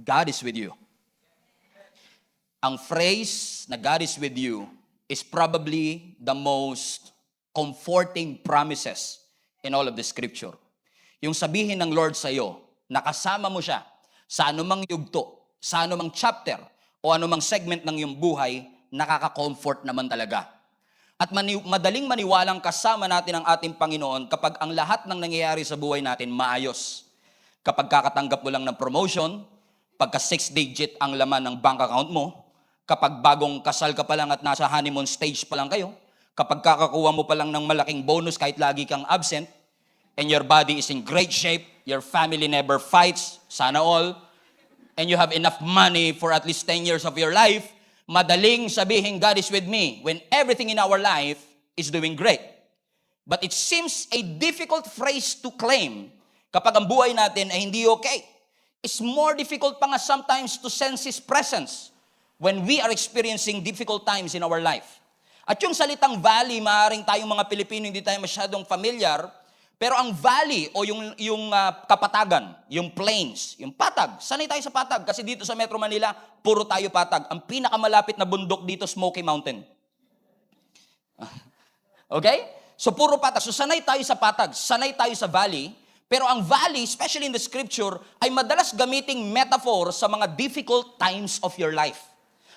God is with you. Ang phrase na God is with you is probably the most comforting promises in all of the scripture. Yung sabihin ng Lord sa iyo, nakasama mo siya sa anumang yugto, sa anumang chapter, o anumang segment ng iyong buhay, nakaka-comfort naman talaga. At madaling maniwalang kasama natin ang ating Panginoon kapag ang lahat ng nangyayari sa buhay natin maayos. Kapag kakatanggap mo lang ng promotion, pagka 6-digit ang laman ng bank account mo, kapag bagong kasal ka pa lang at nasa honeymoon stage pa lang kayo, kapag kakakuha mo pa lang ng malaking bonus kahit lagi kang absent, and your body is in great shape, your family never fights, sana all, and you have enough money for at least 10 years of your life, madaling sabihin God is with me when everything in our life is doing great. But it seems a difficult phrase to claim kapag ang buhay natin ay hindi okay. It's more difficult pa nga sometimes to sense His presence when we are experiencing difficult times in our life. At yung salitang valley, maaaring tayong mga Pilipino hindi tayo masyadong familiar, pero ang valley o yung kapatagan, yung plains, yung patag, sanay tayo sa patag kasi dito sa Metro Manila, puro tayo patag. Ang pinakamalapit na bundok dito, Smoky Mountain. Okay? So puro patag. So sanay tayo sa patag, sanay tayo sa valley, pero ang valley, especially in the scripture, ay madalas gamiting metaphor sa mga difficult times of your life.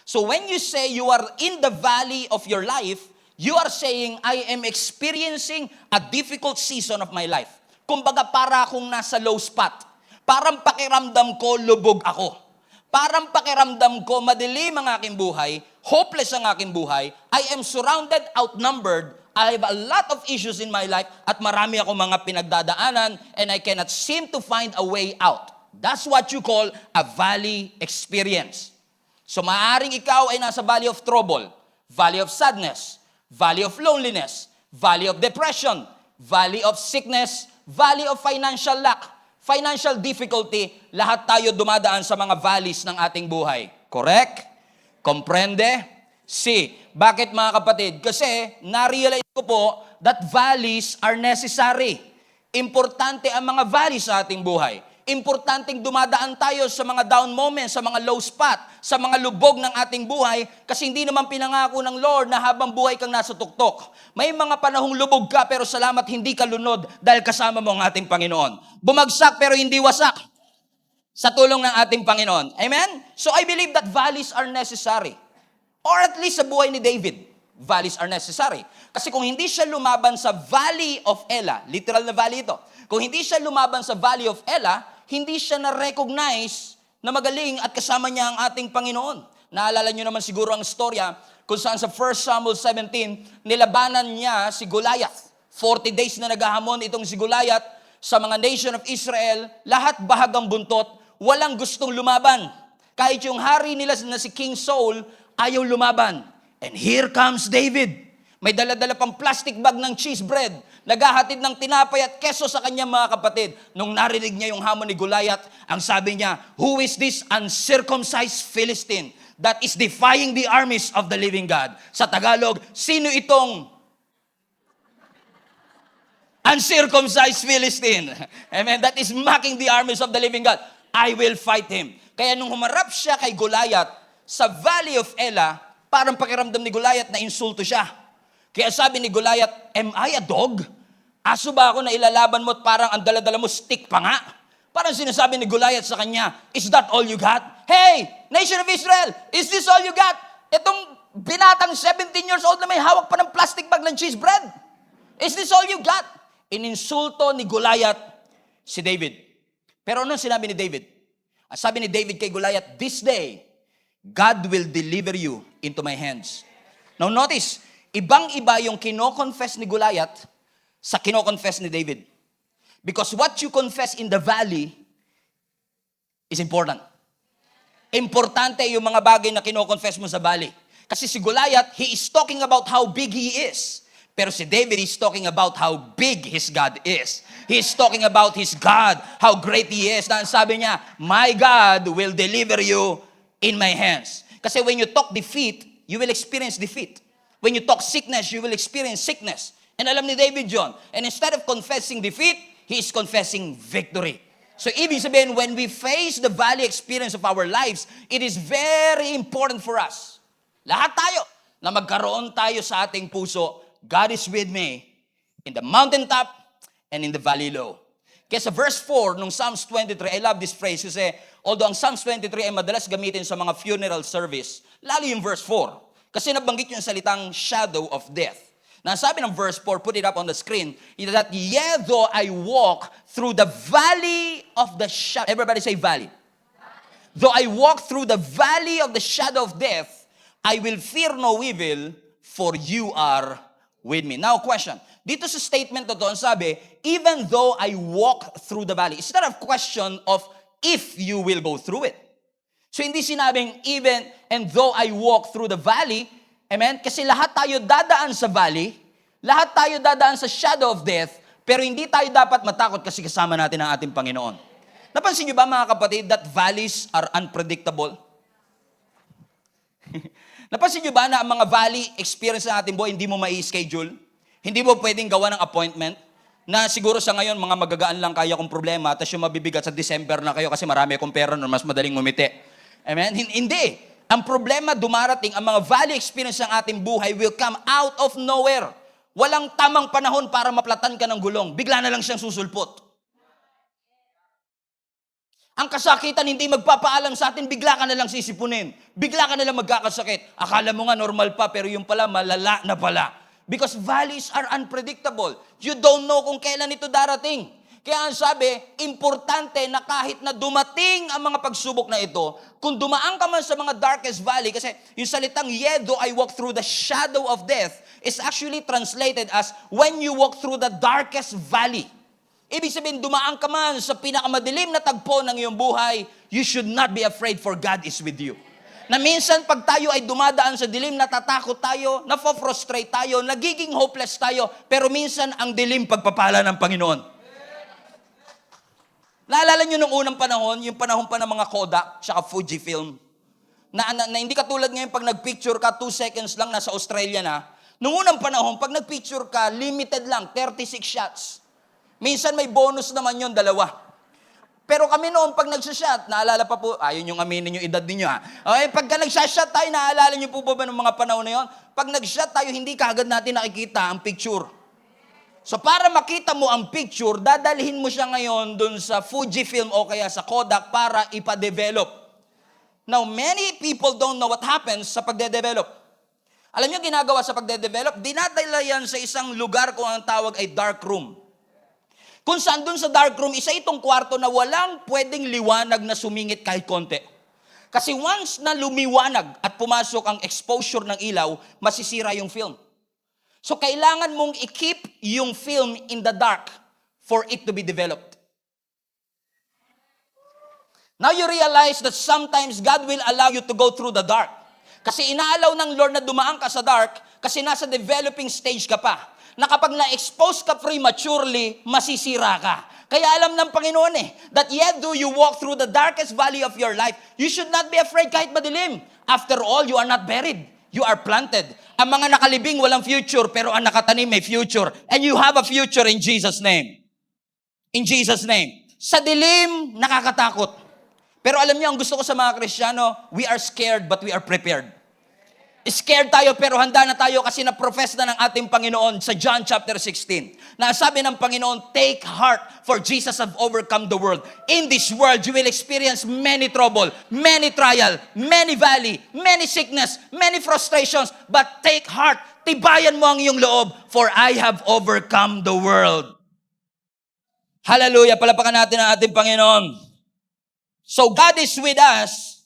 So when you say you are in the valley of your life, you are saying, I am experiencing a difficult season of my life. Kumbaga para akong nasa low spot. Parang pakiramdam ko, lubog ako. Parang pakiramdam ko, madilim ang aking buhay, hopeless ang aking buhay, I am surrounded, outnumbered, I have a lot of issues in my life, at marami akong mga pinagdadaanan, and I cannot seem to find a way out. That's what you call a valley experience. So maaaring ikaw ay nasa valley of trouble, valley of sadness, valley of loneliness, valley of depression, valley of sickness, valley of financial lack, financial difficulty, lahat tayo dumadaan sa mga valleys ng ating buhay. Correct? Comprende? See, bakit mga kapatid? Kasi na-realize ko po that valleys are necessary. Importante ang mga valleys sa ating buhay. Importanteng dumadaan tayo sa mga down moments, sa mga low spot, sa mga lubog ng ating buhay, kasi hindi naman pinangako ng Lord na habang buhay kang nasa tuktok. May mga panahong lubog ka, pero salamat hindi ka lunod dahil kasama mo ang ating Panginoon. Bumagsak pero hindi wasak sa tulong ng ating Panginoon. Amen? So I believe that valleys are necessary. Or at least sa buhay ni David, valleys are necessary. Kasi kung hindi siya lumaban sa Valley of Elah, literal na valley ito, kung hindi siya lumaban sa Valley of Elah, hindi siya na-recognize na magaling at kasama niya ang ating Panginoon. Naalala niyo naman siguro ang storya kung saan sa 1 Samuel 17, nilabanan niya si Goliath. 40 days na naghahamon itong si Goliath sa mga nation of Israel, lahat bahagang buntot, walang gustong lumaban. Kahit yung hari nila na si King Saul, ayaw lumaban. And here comes David. May dala-dala pang plastic bag ng cheese bread. Naghahatid ng tinapay at keso sa kanyang mga kapatid. Nung narinig niya yung hamon ni Goliath, ang sabi niya, who is this uncircumcised Philistine that is defying the armies of the living God? Sa Tagalog, sino itong uncircumcised Philistine? Amen. That is mocking the armies of the living God. I will fight him. Kaya nung humarap siya kay Goliath sa Valley of Elah, parang pakiramdam ni Goliath na insulto siya. Kaya sabi ni Goliath, am I a dog? Aso ba ako na ilalaban mo at parang ang dala-dala mo stick pa nga? Parang sinasabi ni Goliath sa kanya, is that all you got? Hey, nation of Israel, is this all you got? Itong binatang 17 years old na may hawak pa ng plastic bag ng cheese bread. Is this all you got? Ininsulto ni Goliath si David. Pero anong sinabi ni David? Sabi ni David kay Goliath, this day, God will deliver you into my hands. Now notice, ibang-iba yung kino-confess ni Goliath sa kino-confess ni David. Because what you confess in the valley is important. Importante yung mga bagay na kino-confess mo sa valley. Kasi si Goliath, he is talking about how big he is. Pero si David is talking about how big his God is. He is talking about his God, how great he is. Na sabi niya, my God will deliver you in my hands. Kasi when you talk defeat, you will experience defeat. When you talk sickness, you will experience sickness. And alam ni David John, and instead of confessing defeat, he is confessing victory. So, ibig sabihin, when we face the valley experience of our lives, it is very important for us. Lahat tayo, na magkaroon tayo sa ating puso, God is with me in the mountaintop and in the valley low. Kaya sa verse 4 nung Psalms 23, I love this phrase kasi although ang Psalms 23 ay madalas gamitin sa mga funeral service, lalo yung verse 4. Kasi nabanggit yung salitang shadow of death. Na sabi ng verse 4, put it up on the screen, is that, yea, though I walk through the valley of the shadow. Everybody say valley. Though I walk through the valley of the shadow of death, I will fear no evil, for you are with me. Now, question. Dito sa statement na to, ang sabi, even though I walk through the valley, it's not a question of if you will go through it. So, hindi sinabing even and though I walk through the valley, amen? Kasi lahat tayo dadaan sa valley, lahat tayo dadaan sa shadow of death, pero hindi tayo dapat matakot kasi kasama natin ang ating Panginoon. Napansin niyo ba mga kapatid that valleys are unpredictable? Napansin niyo ba na ang mga valley experience ng ating buhay, hindi mo mai-schedule? Hindi mo pwedeng gawa ng appointment? Na siguro sa ngayon, mga magagaan lang kaya kong problema, tapos yung mabibigat sa December na kayo kasi marami akong pera na mas madaling ngumiti. Amen? Hindi. Ang problema dumarating, ang mga valley experience ng ating buhay will come out of nowhere. Walang tamang panahon para maplatan ka ng gulong. Bigla na lang siyang susulpot. Ang kasakitan hindi magpapaalam sa atin, bigla ka na lang sisipunin. Bigla ka na lang magkakasakit. Akala mo nga normal pa, pero yung pala malala na pala. Because valleys are unpredictable. You don't know kung kailan ito darating. Kaya ang sabi, importante na kahit na dumating ang mga pagsubok na ito, kung dumaan ka man sa mga darkest valley, kasi yung salitang, yea, though I walk through the shadow of death, is actually translated as, when you walk through the darkest valley. Ibig sabihin, dumaan ka man sa pinakamadilim na tagpo ng iyong buhay, you should not be afraid for God is with you. Na minsan pag tayo ay dumadaan sa dilim, natatakot tayo, nafo-frustrate tayo, nagiging hopeless tayo, pero minsan ang dilim pagpapala ng Panginoon. Naalala nyo nung unang panahon, yung panahon pa ng mga Kodak, tsaka Fujifilm, na hindi katulad ngayon pag nagpicture ka, 2 seconds lang, nasa Australia na. Nung unang panahon, pag nagpicture ka, limited lang, 36 shots. Minsan may bonus naman yun, 2. Pero kami noon, pag nagsashot, naalala pa po, ayun yung aminin yung edad ninyo ha. Okay, pagka nagsashot tayo, naalala nyo po ba ng mga panahon na yun? Pag nagshot tayo, hindi kaagad natin nakikita ang picture. So para makita mo ang picture, dadalhin mo siya ngayon dun sa Fujifilm o kaya sa Kodak para ipa-develop. Now, many people don't know what happens sa pagde-develop. Alam niyo ginagawa sa pagde-develop? Dinadala yan sa isang lugar kung ang tawag ay dark room. Kung saan dun sa dark room, isa itong kwarto na walang pwedeng liwanag na sumingit kahit konti. Kasi once na lumiwanag at pumasok ang exposure ng ilaw, masisira yung film. So, kailangan mong i-keep yung film in the dark for it to be developed. Now you realize that sometimes God will allow you to go through the dark. Kasi inaalaw ng Lord na dumaan ka sa dark kasi nasa developing stage ka pa. Na kapag na-expose ka prematurely, masisira ka. Kaya alam ng Panginoon that yet do you walk through the darkest valley of your life, you should not be afraid kahit madilim. After all, you are not buried. You are planted. Ang mga nakalibing walang future, pero ang nakatanim may future. And you have a future in Jesus' name. In Jesus' name. Sa dilim, nakakatakot. Pero alam niyo, ang gusto ko sa mga Kristiyano, we are scared but we are prepared. Scared tayo pero handa na tayo kasi na-profess na ng ating Panginoon sa John chapter 16. Na sabi ng Panginoon, take heart for Jesus have overcome the world. In this world, you will experience many trouble, many trial, many valley, many sickness, many frustrations. But take heart, tibayan mo ang iyong loob, for I have overcome the world. Hallelujah, palapakan natin ang ating Panginoon. So God is with us.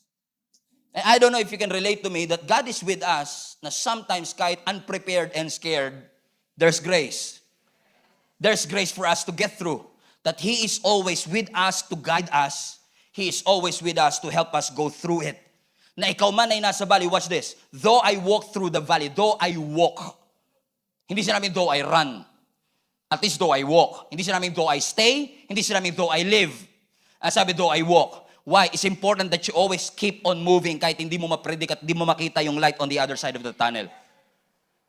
And I don't know if you can relate to me that God is with us na sometimes kahit unprepared and scared, there's grace. There's grace for us to get through. That He is always with us to guide us. He is always with us to help us go through it. Na ikaw man ay nasa valley, watch this. Though I walk through the valley, though I walk. Hindi sinabing though I run. At least though I walk. Hindi sinabing though I stay. Hindi sinabing though I live. Sabi though I walk. Why? It's important that you always keep on moving kahit hindi mo ma-predict at hindi mo makita yung light on the other side of the tunnel.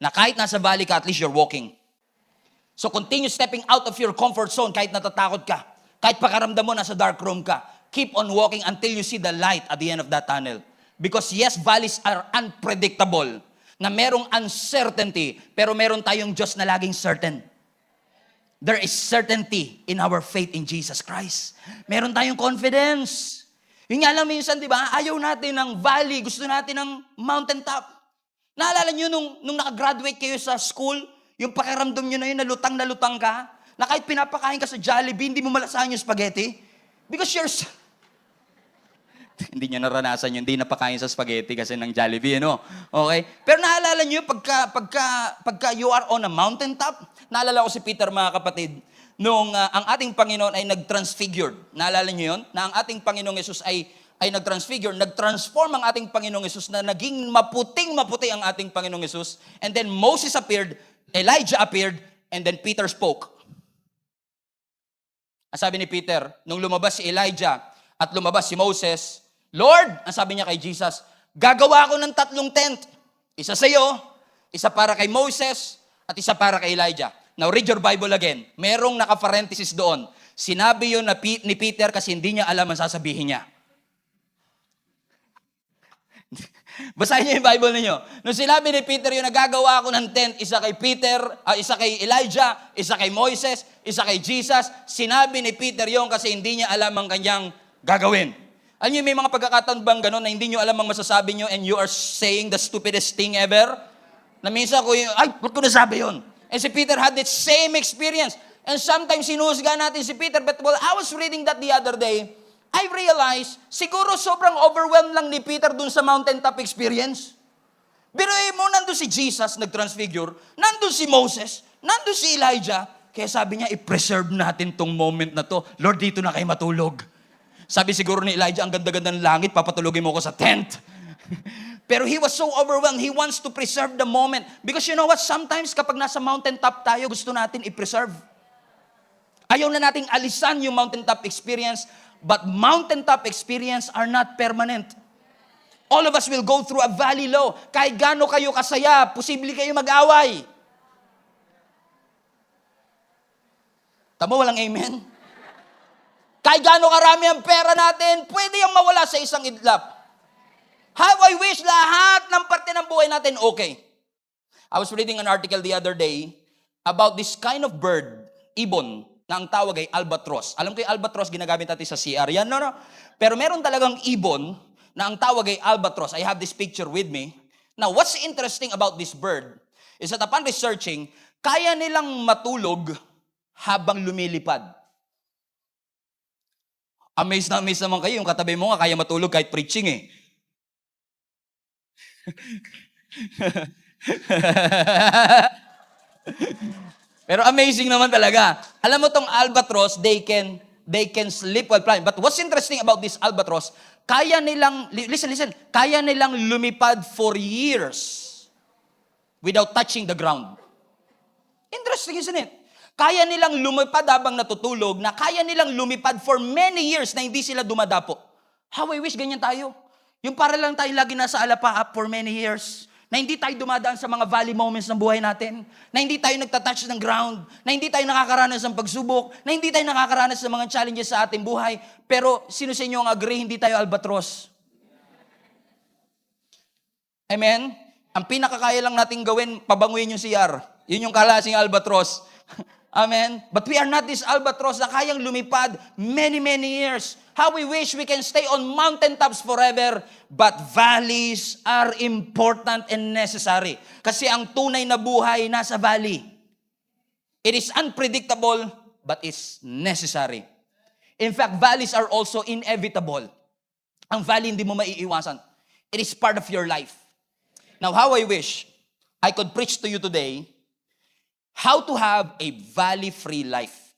Na kahit nasa valley ka, at least you're walking. So continue stepping out of your comfort zone kahit natatakot ka. Kahit pakaramdam mo nasa dark room ka, keep on walking until you see the light at the end of that tunnel. Because yes, valleys are unpredictable, na merong uncertainty, pero meron tayong Diyos na laging certain. There is certainty in our faith in Jesus Christ. Meron tayong confidence. Yung nga lang minsan, di ba, ayaw natin ng valley, gusto natin ng mountaintop. Naalala nyo nung nakagraduate kayo sa school, yung pakiramdam nyo na yun, na lutang ka, na kahit pinapakain ka sa Jollibee, hindi mo malasahan yung spaghetti. Because you're... Hindi nyo naranasan yun, hindi napakain sa spaghetti kasi ng Jollibee, ano? Okay? Pero naalala nyo, pagka you are on a mountaintop, naalala ko si Peter, mga kapatid, nung ang ating Panginoon ay nag-transfigured. Naalala nyo yun? Na ang ating Panginoong Yesus ay nag-transfigure, nag-transform ang ating Panginoong Yesus na naging maputing-maputi ang ating Panginoong Yesus. And then Moses appeared, Elijah appeared, and then Peter spoke. Ang sabi ni Peter, nung lumabas si Elijah at lumabas si Moses, Lord, ang sabi niya kay Jesus, gagawa ako ng 3 tent. Isa sa iyo, isa para kay Moses, at isa para kay Elijah. Now read your Bible again. Merong naka-parenthesis doon. Sinabi yun ni Peter kasi hindi niya alam ang sasabihin niya. Basahin niyo yung Bible ninyo. Nung sinabi ni Peter yun, nagagawa ako ng tent, isa kay Peter, isa kay Elijah, isa kay Moises, isa kay Jesus, sinabi ni Peter yun kasi hindi niya alam ang kanyang gagawin. Alam niyo, may mga pagkakataon bang gano'n na hindi niyo alam ang masasabi niyo and you are saying the stupidest thing ever? Na minsan ko yung, ba't ko nasabi yun? And si Peter had that same experience. And sometimes sinuhusga natin si Peter, but well, I was reading that the other day, I realized, siguro sobrang overwhelmed lang ni Peter dun sa mountaintop experience. Biruin mo, nandun si Jesus, nag-transfigure, nandun si Moses, nandun si Elijah, kaya sabi niya, i-preserve natin tong moment na to. Lord, dito na kayo matulog. Sabi siguro ni Elijah, ang ganda-ganda ng langit, papatulogin mo ko sa tent. Pero he was so overwhelmed, he wants to preserve the moment. Because you know what, sometimes kapag nasa mountaintop tayo, gusto natin i-preserve. Ayaw na nating alisan yung mountaintop experience, but mountaintop experience are not permanent. All of us will go through a valley low. Kahit gaano kayo kasaya, posible kayo mag-away. Tama, walang amen? Kahit gaano karami ang pera natin, pwede yung mawala sa isang idlap. How I wish lahat ng parte ng buhay natin okay. I was reading an article the other day about this kind of bird, ibon, na ang tawag ay albatross. Alam ko yung albatross, ginagamit natin sa CR. Yan, no. Pero meron talagang ibon na ang tawag ay albatross. I have this picture with me. Now, what's interesting about this bird is that upon researching, kaya nilang matulog habang lumilipad. Amazed naman kayo. Yung katabi mo nga, kaya matulog kahit preaching eh. Pero amazing naman talaga. Alam mo tong albatross, they can sleep while flying. But what's interesting about this albatross, kaya nilang, listen, kaya nilang lumipad for years without touching the ground. Interesting, isn't it? Kaya nilang lumipad habang natutulog, na kaya nilang lumipad for many years na hindi sila dumadapo. How I wish ganyan tayo. Yung para lang tayo lagi nasa alapaap for many years. Na hindi tayo dumadaan sa mga valley moments ng buhay natin, na hindi tayo nagtatouch ng ground, na hindi tayo nakakaranas ng pagsubok, na hindi tayo nakakaranas ng mga challenges sa ating buhay. Pero sino sa inyo ang agree, hindi tayo albatross? Amen? Ang pinakakaya lang natin gawin, pabanguin yung CR. Yun yung kalasing albatross. Amen? But we are not this albatross na kayang lumipad many, many years. How we wish we can stay on mountaintops forever, but valleys are important and necessary. Kasi ang tunay na buhay nasa valley. It is unpredictable, but it's necessary. In fact, valleys are also inevitable. Ang valley hindi mo maiiwasan. It is part of your life. Now, how I wish I could preach to you today how to have a valley-free life.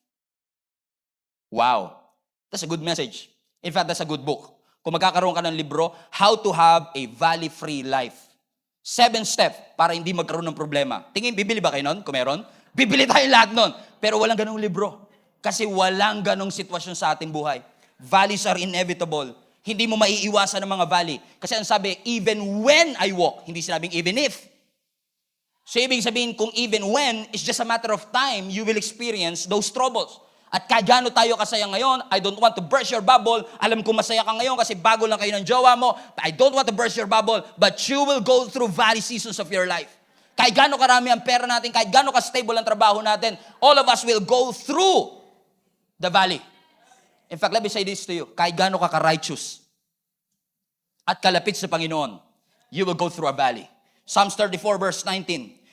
Wow. That's a good message. In fact, that's a good book. Kung magkakaroon ka ng libro, How to Have a Valley-Free Life. 7 steps para hindi magkaroon ng problema. Tingin, bibili ba kayo nun? Kung meron, bibili tayo lahat nun. Pero walang ganong libro. Kasi walang ganong sitwasyon sa ating buhay. Valleys are inevitable. Hindi mo maiiwasan ng mga valley. Kasi ang sabi, even when I walk, hindi sinabing even if. So ibig sabihin, kung even when, it's just a matter of time, you will experience those troubles. At kahit gaano tayo kasaya ngayon, I don't want to burst your bubble. Alam ko masaya ka ngayon kasi bago lang kayo ng jowa mo. I don't want to burst your bubble, but you will go through valley seasons of your life. Kahit gaano karami ang pera natin, kahit gaano ka-stable ang trabaho natin, all of us will go through the valley. In fact, let me say this to you. Kahit gaano ka ka-righteous at kalapit sa Panginoon, you will go through a valley. Psalms 34 verse 19.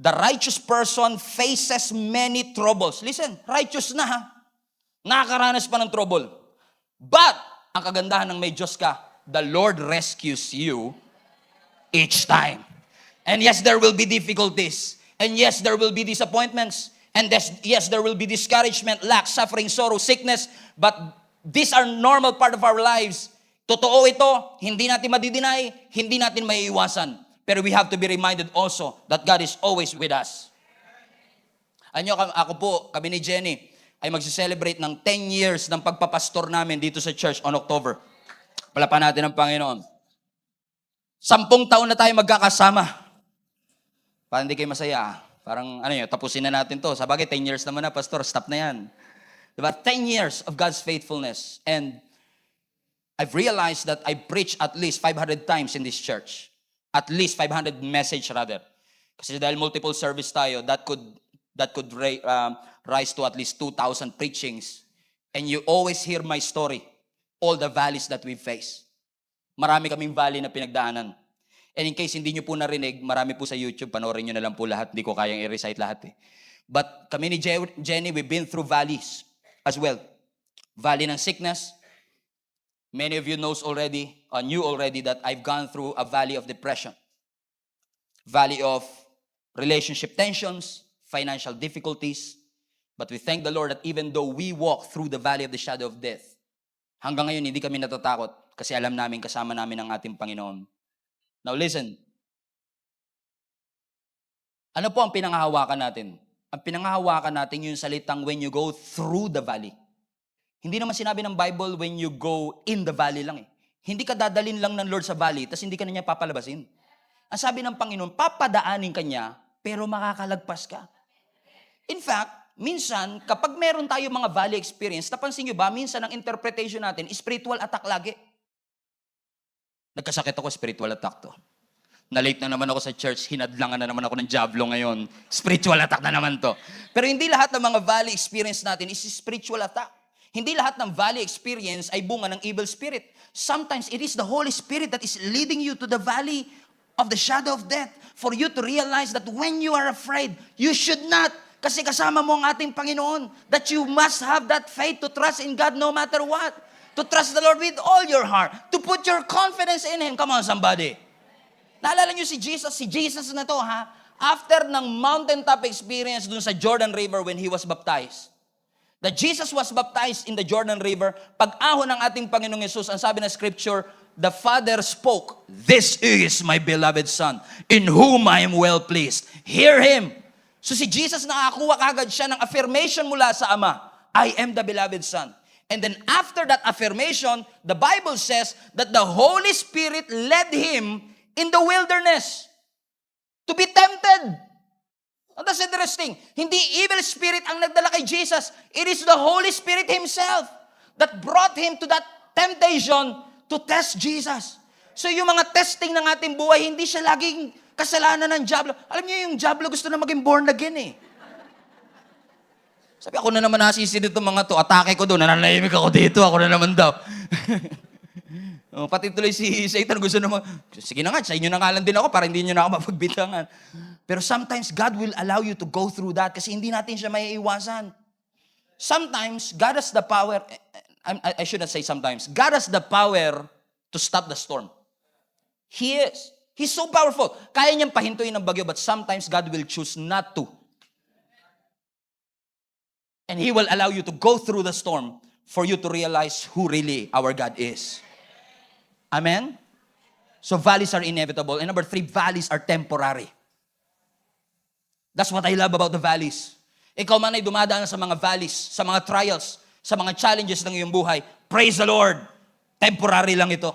The righteous person faces many troubles. Listen, righteous na ha. Nakakaranas pa ng trouble. But, ang kagandahan ng may Diyos ka, the Lord rescues you each time. And yes, there will be difficulties. And yes, there will be disappointments. And yes, there will be discouragement, lack, suffering, sorrow, sickness. But these are normal part of our lives. Totoo ito, hindi natin madideny, hindi natin maiiwasan. Pero we have to be reminded also that God is always with us. Ano, ako po, kami ni Jenny, ay magse-celebrate ng 10 years ng pagpapastor namin dito sa church on October. Palapan natin ang Panginoon. 10 taon na tayo magkakasama. Parang hindi kayo masaya. Parang, tapusin na natin to. Sabagay, 10 years naman na, pastor, stop na yan. Diba? 10 years of God's faithfulness. And I've realized that I preached at least 500 times in this church. At least 500 message rather. Kasi dahil multiple service tayo, that could rise to at least 2,000 preachings. And you always hear my story. All the valleys that we face. Marami kaming valley na pinagdaanan. And in case hindi nyo po narinig, marami po sa YouTube, panoorin nyo na lang po lahat. Hindi ko kayang i-recite lahat eh. But kami ni Jenny, we've been through valleys as well. Valley ng sickness. Many of you knew already that I've gone through a valley of depression. Valley of relationship tensions, financial difficulties. But we thank the Lord that even though we walk through the valley of the shadow of death, hanggang ngayon hindi kami natatakot kasi alam namin kasama namin ang ating Panginoon. Now listen. Ano po ang pinanghahawakan natin? Ang pinanghahawakan natin yung salitang when you go through the valley. Hindi naman sinabi ng Bible when you go in the valley lang eh. Hindi ka dadalin lang ng Lord sa valley, tapos hindi ka na niya papalabasin. Ang sabi ng Panginoon, papadaanin ka niya, pero makakalagpas ka. In fact, minsan, kapag meron tayo mga valley experience, napansin nyo ba, minsan ang interpretation natin, spiritual attack lagi. Nagkasakit ako, spiritual attack to. Na-late na naman ako sa church, hinadlangan na naman ako ng Diablo ngayon. Spiritual attack na naman to. Pero hindi lahat ng mga valley experience natin is spiritual attack. Hindi lahat ng valley experience ay bunga ng evil spirit. Sometimes it is the Holy Spirit that is leading you to the valley of the shadow of death for you to realize that when you are afraid, you should not. Kasi kasama mo ang ating Panginoon. That you must have that faith to trust in God no matter what. To trust the Lord with all your heart. To put your confidence in Him. Come on, somebody. Naalala niyo si Jesus na to ha? After ng mountaintop experience dun sa Jordan River when He was baptized. That Jesus was baptized in the Jordan River, pag-ahon ng ating Panginoong Yesus, ang sabi ng Scripture, the Father spoke, "This is my beloved Son, in whom I am well pleased. Hear Him." So si Jesus nakakuha kagad siya ng affirmation mula sa Ama, I am the beloved Son. And then after that affirmation, the Bible says that the Holy Spirit led Him in the wilderness to be tempted. And that's interesting. Hindi evil spirit ang nagdala kay Jesus. It is the Holy Spirit Himself that brought Him to that temptation to test Jesus. So yung mga testing ng ating buhay, hindi siya laging kasalanan ng Diablo. Alam niyo, yung Diablo gusto na maging born again eh. Sabi, ako na naman nasisi dito mga to. Atake ko doon, nananahimik ako dito. Ako na naman daw. Pati tuloy si Satan gusto naman, sige na nga, sa inyo na nga lang din ako para hindi nyo na ako mapagbitangan. Pero sometimes, God will allow you to go through that kasi hindi natin siya maiiwasan. Sometimes, God has the power, I shouldn't say sometimes, God has the power to stop the storm. He is. He's so powerful. Kaya niyang pahintuin ng bagyo, but sometimes God will choose not to. And He will allow you to go through the storm for you to realize who really our God is. Amen? So valleys are inevitable. And number 3, valleys are temporary. That's what I love about the valleys. Ikaw man ay dumadaan sa mga valleys, sa mga trials, sa mga challenges ng iyong buhay, praise the Lord. Temporary lang ito.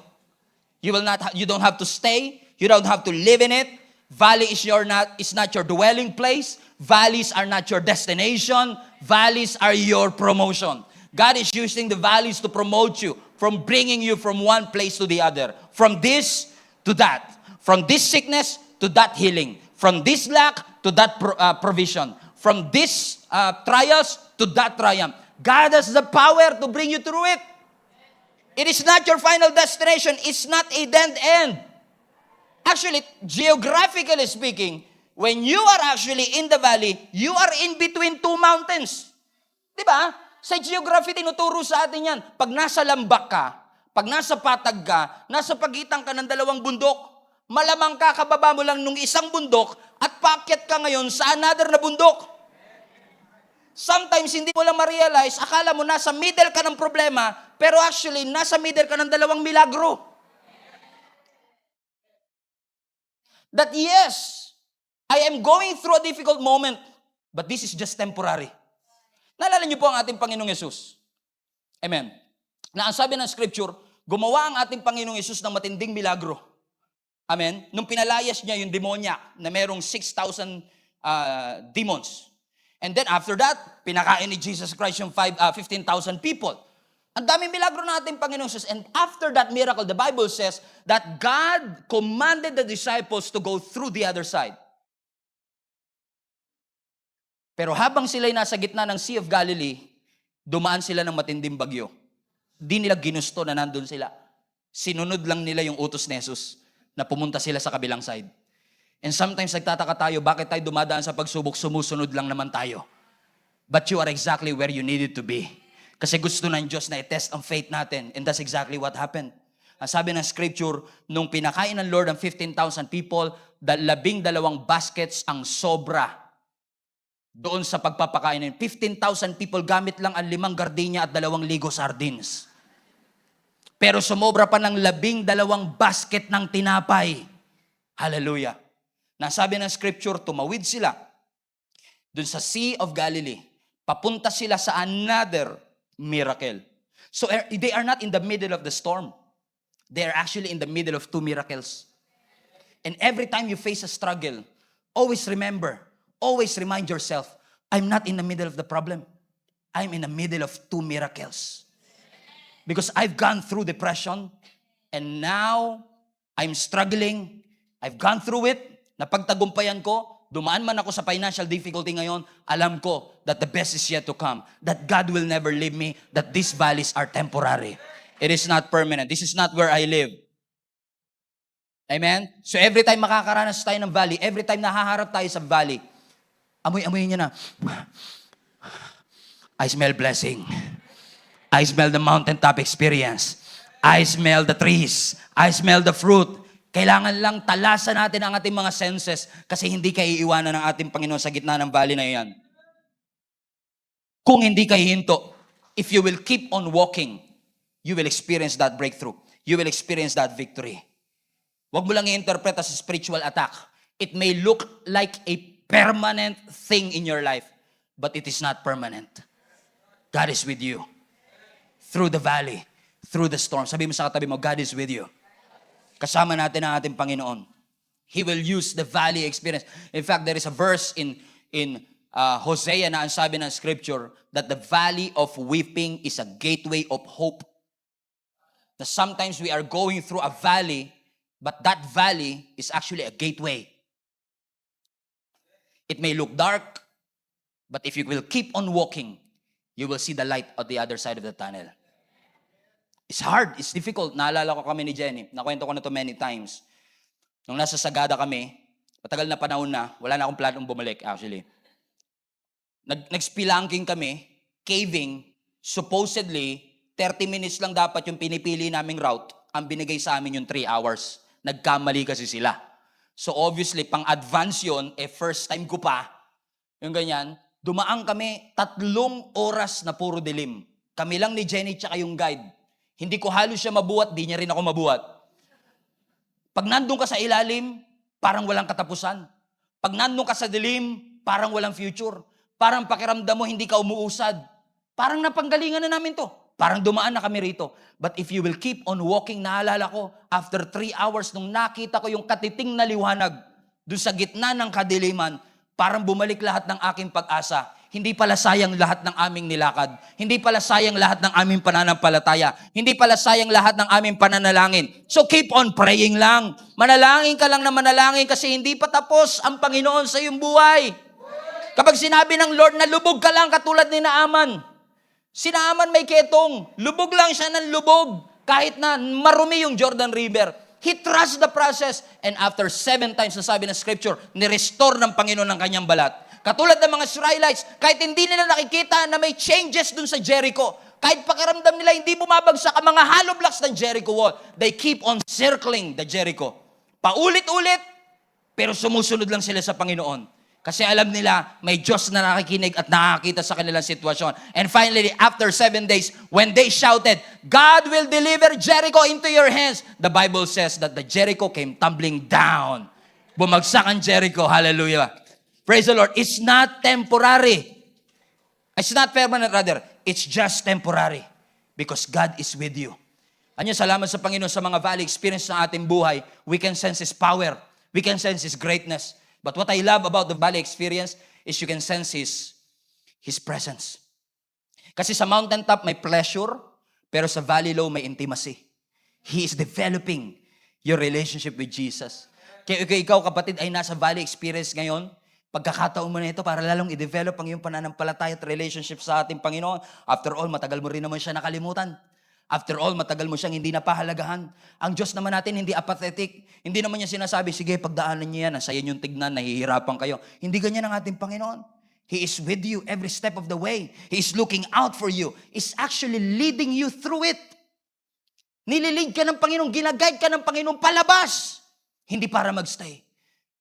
You don't have to stay. You don't have to live in it. Valley is not your dwelling place. Valleys are not your destination. Valleys are your promotion. God is using the valleys to promote you, from bringing you from one place to the other. From this to that. From this sickness to that healing. From this lack to that provision. From this trials to that triumph. God has the power to bring you through it. It is not your final destination. It's not a dead end. Actually, geographically speaking, when you are actually in the valley, you are in between two mountains. Diba? Sa geography, tinuturo sa atin yan. Pag nasa lambak ka, pag nasa patag ka, nasa pagitan ka ng dalawang bundok, malamang kakababa mo lang nung isang bundok at paakyat ka ngayon sa another na bundok. Sometimes, hindi mo lang ma-realize, akala mo nasa middle ka ng problema, pero actually, nasa middle ka ng dalawang milagro. That yes, I am going through a difficult moment, but this is just temporary. Naalala niyo po ang ating Panginoong Yesus. Amen. Na ang sabi ng Scripture, gumawa ang ating Panginoong Yesus ng matinding milagro. Amen. Nung pinalayas niya yung demonya na merong 6,000 demons. And then after that, pinakain ni Jesus Christ yung 15,000 people. Ang daming milagro ng ating Panginoong Jesus. And after that miracle, the Bible says that God commanded the disciples to go through the other side. Pero habang sila'y nasa gitna ng Sea of Galilee, dumaan sila ng matinding bagyo. Di nila ginusto na nandun sila. Sinunod lang nila yung utos ni Jesus na pumunta sila sa kabilang side. And sometimes nagtataka tayo, bakit tayo dumadaan sa pagsubok, sumusunod lang naman tayo. But you are exactly where you needed to be. Kasi gusto ng Diyos na i-test ang faith natin. And that's exactly what happened. Ang sabi ng Scripture, nung pinakain ng Lord ang 15,000 people, 12 baskets ang sobra doon sa pagpapakain. 15,000 people, gamit lang ang 5 gardenia at 2 ligo sardines. Pero sumobra pa ng 12 basket ng tinapay. Hallelujah. Nasabi ng Scripture, tumawid sila doon sa Sea of Galilee. Papunta sila sa another miracle. So they are not in the middle of the storm. They are actually in the middle of 2 miracles. And every time you face a struggle, always remember, always remind yourself, I'm not in the middle of the problem. I'm in the middle of 2 miracles. Because I've gone through depression, and now I'm struggling. I've gone through it. Napagtagumpayan ko. Dumaan man ako sa financial difficulty ngayon, alam ko that the best is yet to come. That God will never leave me. That these valleys are temporary. It is not permanent. This is not where I live. Amen? So every time makakaranas tayo ng valley, every time nahaharap tayo sa valley, amoy-amoy niya na, I smell blessing. I smell the mountaintop experience. I smell the trees. I smell the fruit. Kailangan lang talasan natin ang ating mga senses kasi hindi kayo iiwanan ng ating Panginoon sa gitna ng valley na iyan. Kung hindi kayo hinto, if you will keep on walking, you will experience that breakthrough. You will experience that victory. Huwag mo lang i-interpret as a spiritual attack. It may look like a permanent thing in your life, but it is not permanent. God is with you. Through the valley, through the storm. Sabi mo sa katabi mo, God is with you. Kasama natin ang ating Panginoon. He will use the valley experience. In fact, there is a verse in Hosea na ang sabi ng Scripture that the valley of weeping is a gateway of hope. Na sometimes we are going through a valley, but that valley is actually a gateway. It may look dark, but if you will keep on walking, you will see the light at the other side of the tunnel. It's hard, it's difficult. Naalala ko kami ni Jenny, nakwento ko na to many times. Nung nasa Sagada kami, matagal na panahon na, wala na akong planong bumalik actually. Nag-spelunking kami, caving, supposedly, 30 minutes lang dapat yung pinipili naming route. Ang binigay sa amin yung 3 hours. Nagkamali kasi sila. So obviously, pang-advance yun, first time ko pa, yung ganyan, dumaan kami 3 oras na puro dilim. Kami lang ni Jenny tsaka yung guide. Hindi ko halos siya mabuhat, di niya rin ako mabuhat. Pag nandun ka sa ilalim, parang walang katapusan. Pag nandun ka sa dilim, parang walang future. Parang pakiramdam mo, hindi ka umuusad. Parang napanggalingan na namin to. Parang dumaan na kami rito. But if you will keep on walking, naalala ko, after 3 hours, nung nakita ko yung katiting na liwanag, Doon sa gitna ng kadiliman, parang bumalik lahat ng aking pag-asa. Hindi pala sayang lahat ng aming nilakad. Hindi pala sayang lahat ng aming pananampalataya. Hindi pala sayang lahat ng aming pananalangin. So keep on praying lang. Manalangin ka lang na manalangin kasi hindi pa tapos ang Panginoon sa iyong buhay. Kapag sinabi ng Lord na lubog ka lang katulad ni Naaman, si Naaman may ketong, lubog lang siya ng lubog kahit na marumi yung Jordan River. He trusts the process and after 7 times na sabi ng scripture, ni-restore ng Panginoon ng kanyang balat. Katulad ng mga Israelites, kahit hindi nila nakikita na may changes dun sa Jericho, kahit pakiramdam nila hindi bumabagsak ang mga hollow blocks ng Jericho wall, they keep on circling the Jericho. Paulit-ulit, pero sumusunod lang sila sa Panginoon. Kasi alam nila, may Diyos na nakikinig at nakakita sa kanilang sitwasyon. And finally, after 7 days, when they shouted, God will deliver Jericho into your hands, the Bible says that the Jericho came tumbling down. Bumagsak ang Jericho. Hallelujah. Praise the Lord. It's not temporary. It's not permanent rather. It's just temporary. Because God is with you. Ano, salamat sa Panginoon sa mga valley experience ng ating buhay. We can sense His power. We can sense His greatness. But what I love about the valley experience is you can sense His presence. Kasi sa mountaintop may pleasure, pero sa valley low may intimacy. He is developing your relationship with Jesus. Kaya ikaw kapatid ay nasa valley experience ngayon, pagkakataon mo na ito para lalong i-develop ang iyong pananampalataya at relationship sa ating Panginoon. After all, matagal mo rin naman siya nakalimutan. After all, matagal mo siyang hindi napahalagahan. Ang Diyos naman natin hindi apathetic. Hindi naman niya sinasabi, sige, pagdaanan niya yan, saya niyong tignan, nahihirapan kayo. Hindi ganyan ang ating Panginoon. He is with you every step of the way. He is looking out for you. He's actually leading you through it. Nililid ka ng Panginoon, ginaguide ka ng Panginoon palabas. Hindi para magstay.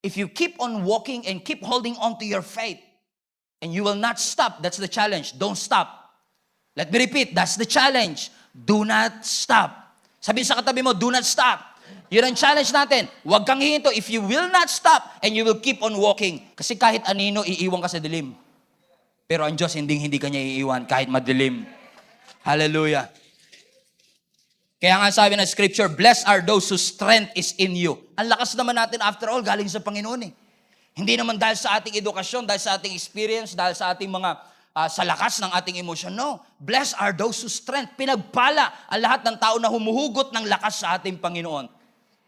If you keep on walking and keep holding on to your faith, and you will not stop, that's the challenge. Don't stop. Let me repeat, that's the challenge. Do not stop. Sabihin sa katabi mo, do not stop. Yun ang challenge natin. Huwag kang hihinto. If you will not stop, and you will keep on walking. Kasi kahit anino, iiwan ka sa dilim. Pero ang Diyos, hindi ka niya iiwan kahit madilim. Hallelujah. Kaya nga sabi ng scripture, blessed are those whose strength is in you. Ang lakas naman natin after all, galing sa Panginoon eh. Hindi naman dahil sa ating edukasyon, dahil sa ating experience, dahil sa ating mga, sa lakas ng ating emosyon. No. Blessed are those whose strength. Pinagpala ang lahat ng tao na humuhugot ng lakas sa ating Panginoon.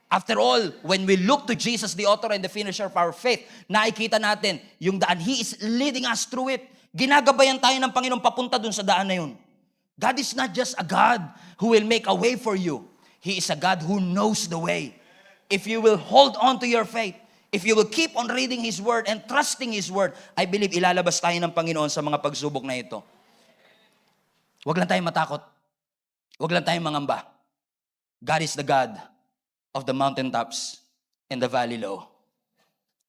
After all, when we look to Jesus, the author and the finisher of our faith, nakikita natin yung daan. He is leading us through it. Ginagabayan tayo ng Panginoon papunta dun sa daan na yun. God is not just a God who will make a way for you. He is a God who knows the way. If you will hold on to your faith, if you will keep on reading His Word and trusting His Word, I believe ilalabas tayo ng Panginoon sa mga pagsubok na ito. Huwag lang tayong matakot. Huwag lang tayong mangamba. God is the God of the mountaintops and the valley low.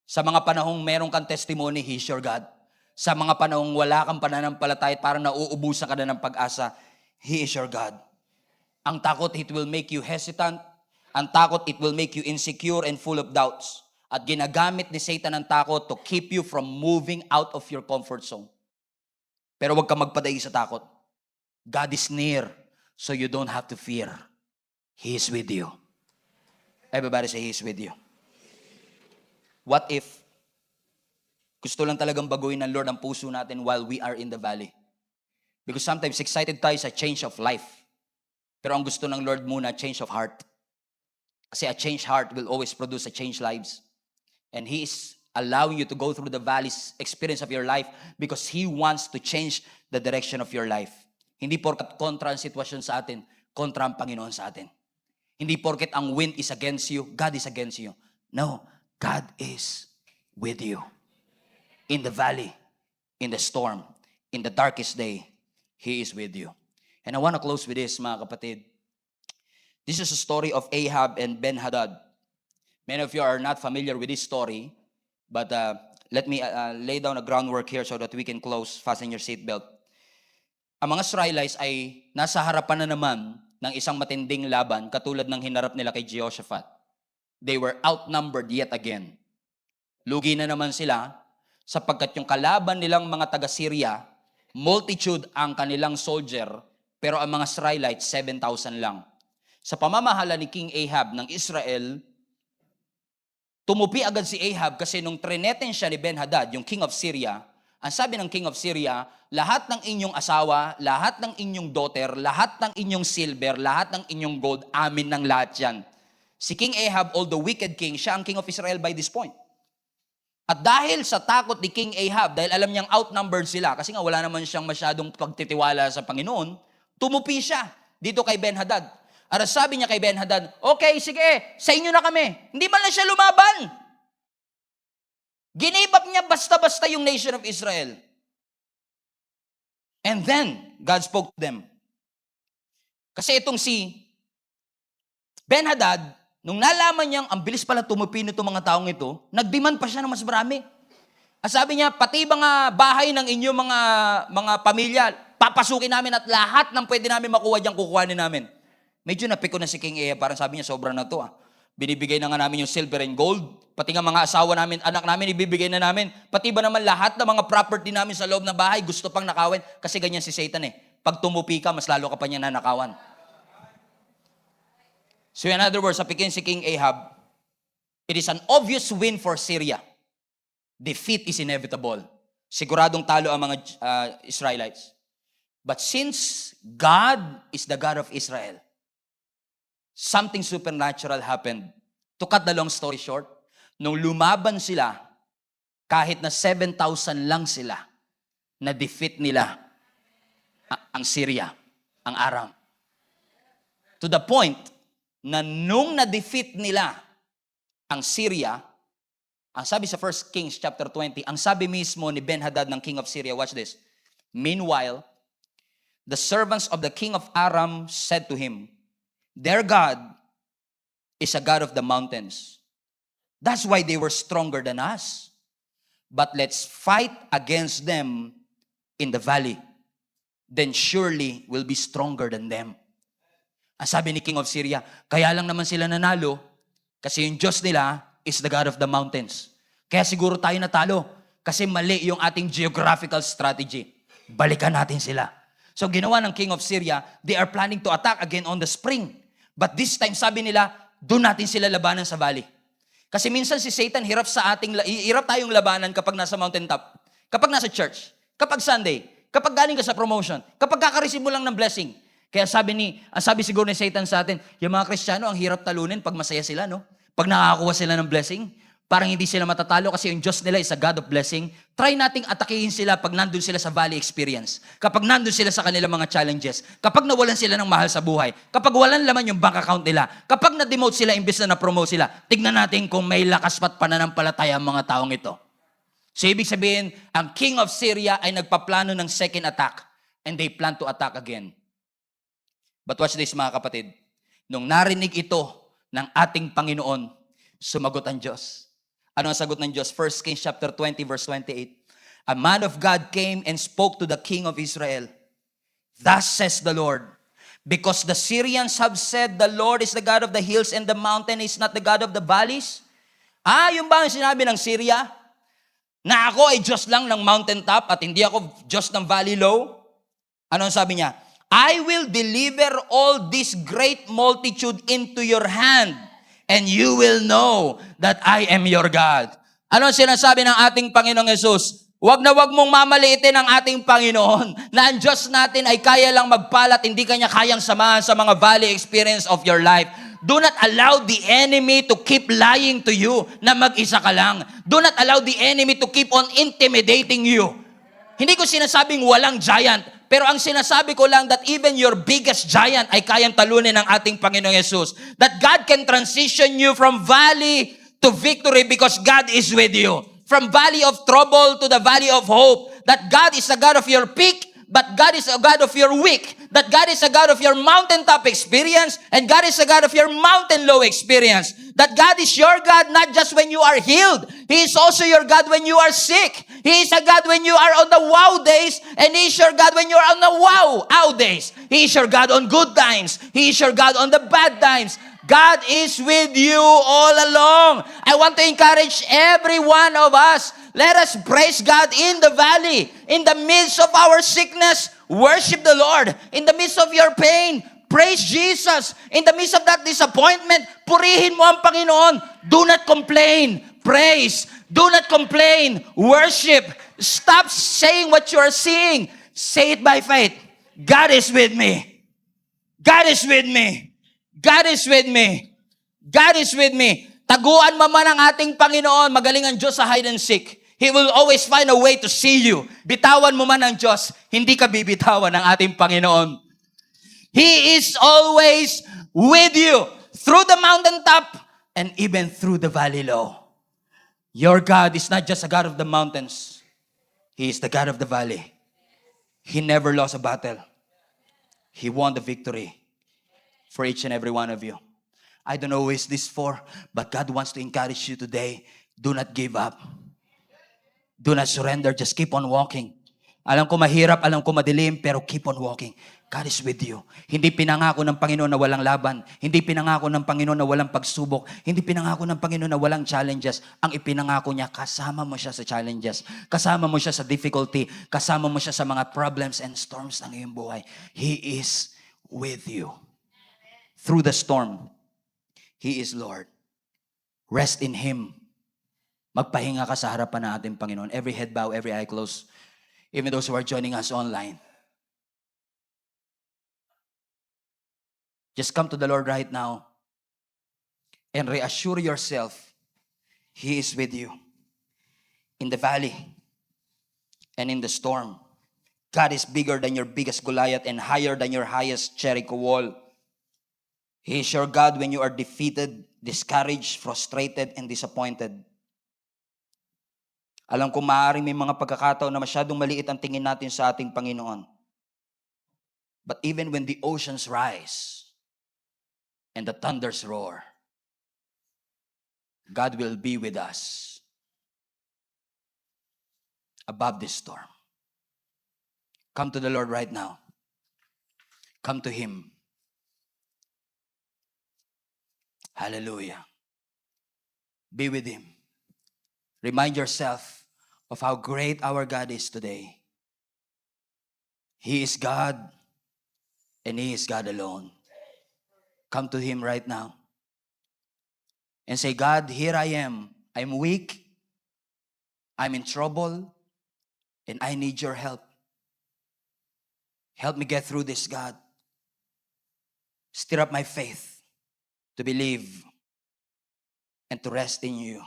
Sa mga panahong meron kang testimony, He's your God. Sa mga panahong wala kang pananampalataya at parang nauubusan ka na ng pag-asa, He is your God. Ang takot, it will make you hesitant. Ang takot, it will make you insecure and full of doubts. At ginagamit ni Satan ang takot to keep you from moving out of your comfort zone. Pero huwag ka magpadaig sa takot. God is near, so you don't have to fear. He is with you. Everybody say, He is with you. What if gusto lang talagang baguhin ng Lord ang puso natin while we are in the valley? Because sometimes excited tayo sa change of life. Pero ang gusto ng Lord muna, change of heart. Kasi a changed heart will always produce a changed lives. And He is allowing you to go through the valley's experience of your life because He wants to change the direction of your life. Hindi porkat kontra ang sitwasyon sa atin, kontra ang Panginoon sa atin. Hindi porket ang wind is against you, God is against you. No, God is with you. In the valley, in the storm, in the darkest day, He is with you. And I want to close with this, mga kapatid. This is a story of Ahab and Ben-Hadad. Many of you are not familiar with this story, but let me lay down a groundwork here so that we can close, fasten your seatbelt. Ang mga Israelites ay nasa harapan na naman ng isang matinding laban katulad ng hinarap nila kay Jehoshaphat. They were outnumbered yet again. Lugi na naman sila sapagkat yung kalaban nilang mga taga-Syria, multitude ang kanilang soldier, pero ang mga Israelites, 7,000 lang. Sa pamamahala ni King Ahab ng Israel, Tumupi agad si Ahab kasi nung trineten siya ni Ben-Hadad, yung king of Syria, ang sabi ng king of Syria, lahat ng inyong asawa, lahat ng inyong daughter, lahat ng inyong silver, lahat ng inyong gold, amin ng lahat yan. Si King Ahab, although wicked king, siya ang king of Israel by this point. At dahil sa takot ni King Ahab, dahil alam niyang outnumbered sila, kasi nga wala naman siyang masyadong pagtitiwala sa Panginoon, tumupi siya dito kay Ben-Hadad. At sabi niya kay Ben-Hadad, okay, sige, sa inyo na kami. Hindi man lang siya lumaban. Give up niya basta-basta yung nation of Israel. And then, God spoke to them. Kasi itong si Ben-Hadad, nung nalaman niyang ang bilis pala tumupi nito mga taong ito, nagdemand pa siya ng mas marami. At sabi niya, pati mga bahay ng inyong mga pamilya, papasukin namin at lahat ng pwede namin makuha diyang kukuhanin namin. Medyo napiko na si King Ahab, parang sabi niya, sobra na to ah. Binibigay na nga namin yung silver and gold, pati nga mga asawa namin, anak namin, ibibigay na namin. Pati ba naman lahat ng mga property namin sa loob ng bahay, gusto pang nakawin. Kasi ganyan si Satan eh. Pag tumupi ka, mas lalo ka pa niya nanakawan. So in other words, sabihin si King Ahab, it is an obvious win for Syria. Defeat is inevitable. Siguradong talo ang mga Israelites. But since God is the God of Israel, something supernatural happened. To cut the long story short, nung lumaban sila, kahit na 7,000 lang sila, na-defeat nila ang Syria, ang Aram. To the point na nung na-defeat nila ang Syria, ang sabi sa 1 Kings chapter 20, ang sabi mismo ni Ben-Hadad ng king of Syria, watch this. Meanwhile, the servants of the king of Aram said to him, their God is a God of the mountains. That's why they were stronger than us. But let's fight against them in the valley. Then surely we'll be stronger than them. Ang sabi ni King of Syria, kaya lang naman sila nanalo kasi yung Diyos nila is the God of the mountains. Kaya siguro tayo natalo kasi mali yung ating geographical strategy. Balikan natin sila. So ginawa ng King of Syria, they are planning to attack again on the spring. But this time, sabi nila, doon natin sila labanan sa valley. Kasi minsan si Satan hirap tayong labanan kapag nasa mountaintop, kapag nasa church, kapag Sunday, kapag galing ka sa promotion, kapag kakareceive mo lang ng blessing. Kaya sabi siguro ni Satan sa atin, yung mga Kristiyano, ang hirap talunin pag masaya sila, no? Pag nakakakuha sila ng blessing, parang hindi sila matatalo kasi yung Diyos nila is a God of blessing. Try nating atakihin sila pag nandun sila sa valley experience. Kapag nandun sila sa kanilang mga challenges. Kapag nawalan sila ng mahal sa buhay. Kapag walan laman yung bank account nila. Kapag na-demote sila imbes na na-promote sila. Tignan natin kung may lakas pat pananampalataya ang mga taong ito. So ibig sabihin, ang king of Syria ay nagpaplano ng second attack. And they plan to attack again. But watch this mga kapatid. Nung narinig ito ng ating Panginoon, sumagot ang Diyos. Ano ang sagot ng Diyos? 1 Kings chapter 20 verse 28. A man of God came and spoke to the king of Israel. Thus says the Lord, because the Syrians have said the Lord is the God of the hills and the mountain is not the God of the valleys. Yung ba ang sinabi ng Syria? Na ako ay Diyos lang ng mountaintop at hindi ako Diyos ng valley low? Ano ang sabi niya? I will deliver all this great multitude into your hand. And you will know that I am your God. Ano sinasabi ng ating Panginoong Yesus? Wag na wag mong mamaliitin ang ating Panginoon na ang Diyos natin ay kaya lang magpalat, hindi kanya kayang samahan sa mga valley experience of your life. Do not allow the enemy to keep lying to you na mag-isa ka lang. Do not allow the enemy to keep on intimidating you. Hindi ko sinasabing walang giant, pero ang sinasabi ko lang that even your biggest giant ay kayang talunin ng ating Panginoong Yesus. That God can transition you from valley to victory because God is with you. From valley of trouble to the valley of hope. That God is a God of your peak, but God is a God of your weak. That God is a God of your mountaintop experience, and God is a God of your mountain low experience. That God is your God not just when you are healed. He is also your God when you are sick. He is a God when you are on the wow days, and He is your God when you are on the wow days. He is your God on good times. He is your God on the bad times. God is with you all along. I want to encourage every one of us. Let us praise God in the valley. In the midst of our sickness, worship the Lord. In the midst of your pain, Praise Jesus. In the midst of that disappointment, purihin mo ang Panginoon. Do not complain. Praise. Do not complain. Worship. Stop saying what you are seeing. Say it by faith. God is with me. God is with me. God is with me. God is with me. Taguan mo man ang ating Panginoon. Magaling ang Diyos sa hide and seek. He will always find a way to see you. Bitawan mo man ang Diyos, hindi ka bibitawan ng ating Panginoon. He is always with you through the mountaintop and even through the valley low. Your God is not just a God of the mountains. He is the God of the valley. He never lost a battle. He won the victory for each and every one of you. I don't know who is this for, but God wants to encourage you today. Do not give up. Do not surrender. Just keep on walking. Alam ko mahirap, alam ko madilim, pero keep on walking. God is with you. Hindi pinangako ng Panginoon na walang laban. Hindi pinangako ng Panginoon na walang pagsubok. Hindi pinangako ng Panginoon na walang challenges. Ang ipinangako niya, kasama mo siya sa challenges. Kasama mo siya sa difficulty. Kasama mo siya sa mga problems and storms ng iyong buhay. He is with you. Through the storm, He is Lord. Rest in Him. Magpahinga ka sa harapan ng ating Panginoon. Every head bow, every eye closed. Even those who are joining us online. Just come to the Lord right now and reassure yourself He is with you. In the valley and in the storm. God is bigger than your biggest Goliath and higher than your highest Jericho wall. He is your God when you are defeated, discouraged, frustrated, and disappointed. Alam ko maaaring may mga pagkakataon na masyadong maliit ang tingin natin sa ating Panginoon. But even when the oceans rise and the thunders roar, God will be with us above this storm. Come to the Lord right now. Come to Him. Hallelujah. Be with Him. Remind yourself of how great our God is today. He is God, and He is God alone. Come to Him right now and say, God, here I am. I'm weak. I'm in trouble, and I need your help. Help me get through this, God. Stir up my faith to believe and to rest in you.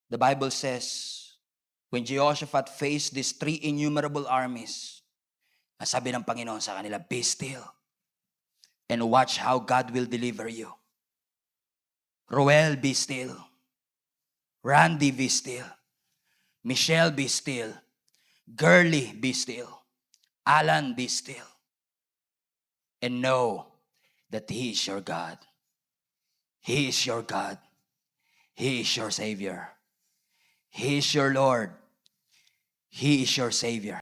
The Bible says, when Jehoshaphat faced these three innumerable armies, sabi ng Panginoon sa kanila, be still and watch how God will deliver you. Roel, be still. Randy, be still. Michelle, be still. Girly, be still. Alan, be still. And know that He is your God. He is your God. He is your Savior. He is your Lord. He is your Savior.